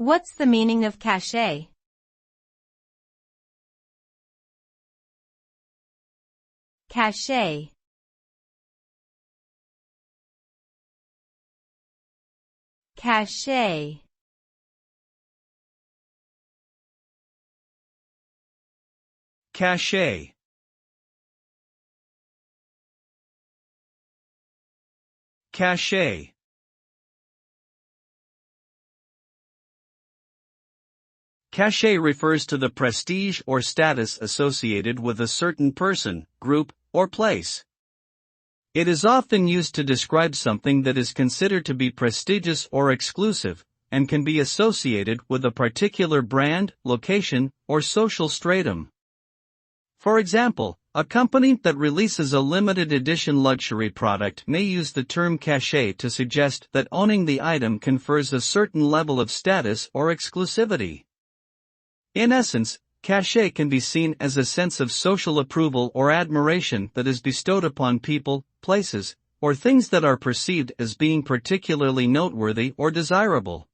What's the meaning of cachet? Cachet. Cachet. Cachet. Cachet. Cachet refers to the prestige or status associated with a certain person, group, or place. It is often used to describe something that is considered to be prestigious or exclusive, and can be associated with a particular brand, location, or social stratum. For example, a company that releases a limited edition luxury product may use the term cachet to suggest that owning the item confers a certain level of status or exclusivity. In essence, cachet can be seen as a sense of social approval or admiration that is bestowed upon people, places, or things that are perceived as being particularly noteworthy or desirable.